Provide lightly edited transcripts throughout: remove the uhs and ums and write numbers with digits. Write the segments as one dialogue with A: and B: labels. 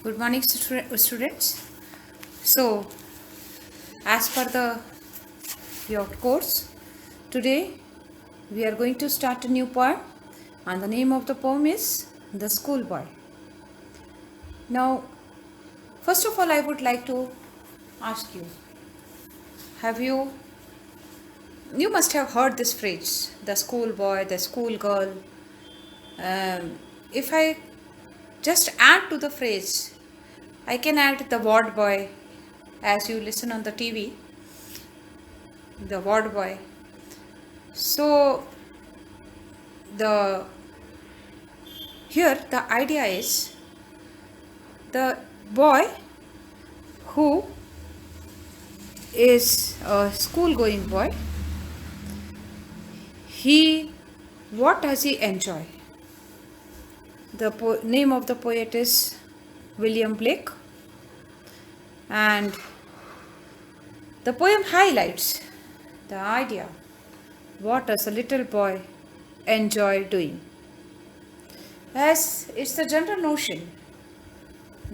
A: Good morning, students. So, as per your course, today we are going to start a new poem, and the name of the poem is The Schoolboy. Now, first of all, I would like to ask you: Have you must have heard this phrase, the schoolboy, the schoolgirl. If I just add to the phrase, I can add the ward boy, as you listen on the TV, the ward boy. So the here the idea is the boy who is a school going boy, what does he enjoy? The name of the poet is William Blake, and the poem highlights the idea: what does a little boy enjoy doing? As it's the general notion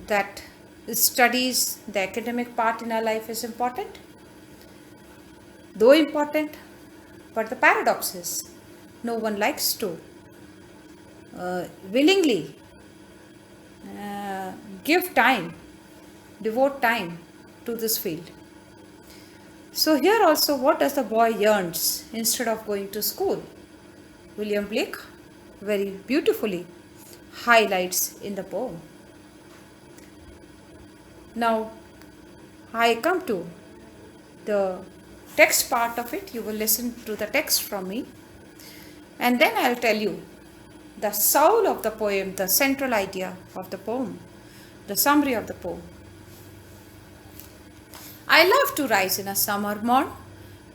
A: that studies, the academic part in our life is important, though important, but the paradox is no one likes to willingly devote time to this field. So here also, what does the boy yearns instead of going to school? William Blake very beautifully highlights in the poem. Now, I come to the text part of it. You will listen to the text from me, and then I'll tell you the soul of the poem, the central idea of the poem, the summary of the poem. I love to rise in a summer morn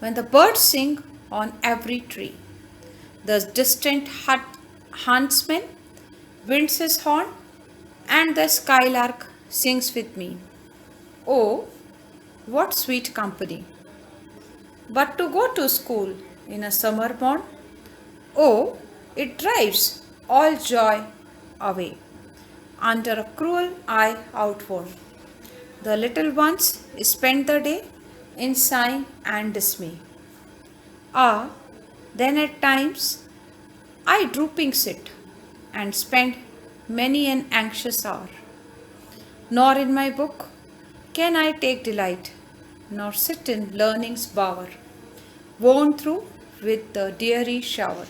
A: when the birds sing on every tree. The distant huntsman winds his horn, and the skylark sings with me. Oh, what sweet company! But to go to school in a summer morn, oh, it drives all joy away under a cruel eye outworn. The little ones spend the day in sighing and dismay. Ah, then at times I drooping sit and spend many an anxious hour. Nor in my book can I take delight, nor sit in learning's bower, worn through with the deary shower.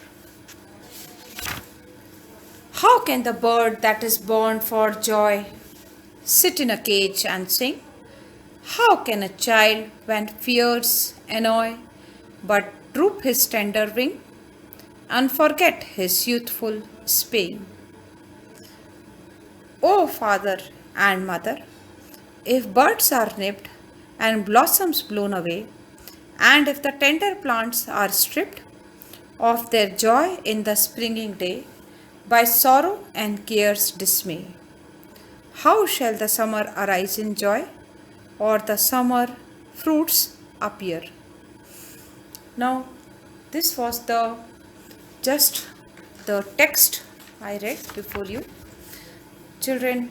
A: How can the bird that is born for joy sit in a cage and sing? How can a child, when fears annoy, but droop his tender wing and forget his youthful spring? O father and mother, if birds are nipped and blossoms blown away, and if the tender plants are stripped of their joy in the springing day by sorrow and care's dismay, how shall the summer arise in joy, or the summer fruits appear? Now, this was just the text I read before you. Children,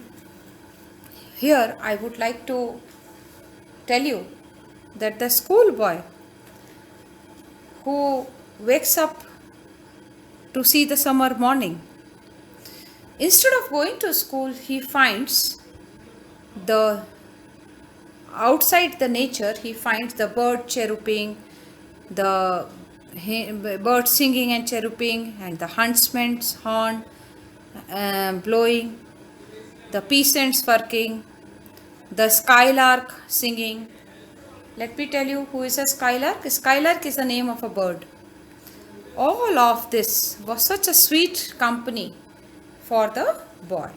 A: here I would like to tell you that the schoolboy who wakes up to see the summer morning, instead of going to school, he finds the outside the nature, he finds the bird chirruping, the bird singing and chirruping, and the huntsman's horn blowing, the peasants working, the skylark singing. Let me tell you who is a skylark. A skylark is the name of a bird. All of this was such a sweet company for the boy.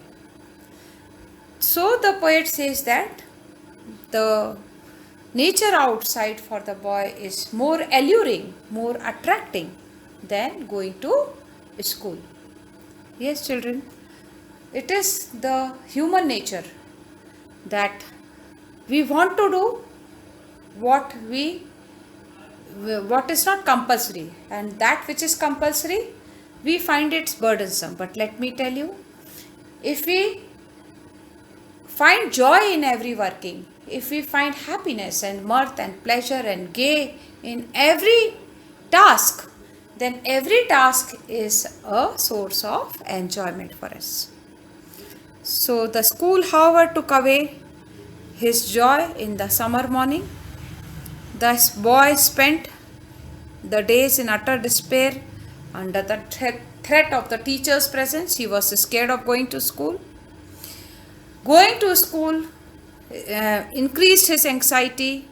A: So the poet says that the nature outside for the boy is more alluring, more attracting than going to school. Yes, children, it is the human nature that we want to do what is not compulsory, and that which is compulsory we find it's burdensome. But let me tell you, if we find joy in every working, if we find happiness and mirth and pleasure and gay in every task, then every task is a source of enjoyment for us. So the school, however, took away his joy in the summer morning. The boy spent the days in utter despair under the threat of the teacher's presence. He was scared of going to school. Going to school increased his anxiety,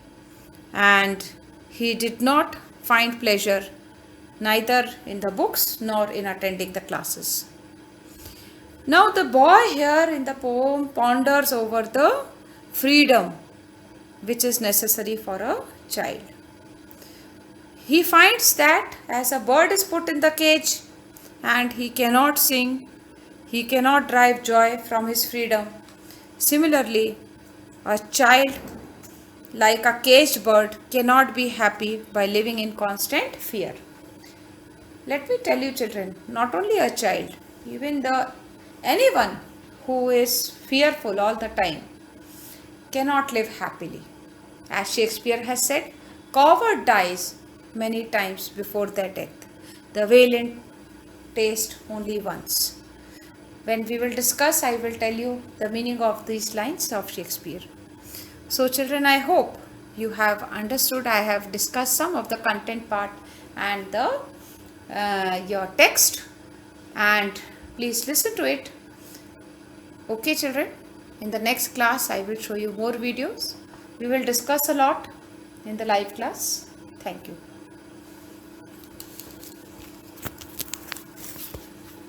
A: and he did not find pleasure neither in the books nor in attending the classes. Now the boy here in the poem ponders over the freedom which is necessary for a child. He finds that as a bird is put in the cage and he cannot sing, he cannot derive joy from his freedom. Similarly, a child, like a caged bird, cannot be happy by living in constant fear. Let me tell you, children, not only a child, even anyone who is fearful all the time cannot live happily. As Shakespeare has said, coward dies many times before their death. The valiant taste only once. When we will discuss, I will tell you the meaning of these lines of Shakespeare. So children, I hope you have understood. I have discussed some of the content part and your text, and please listen to it. Okay children, in the next class I will show you more videos. We will discuss a lot in the live class. Thank you.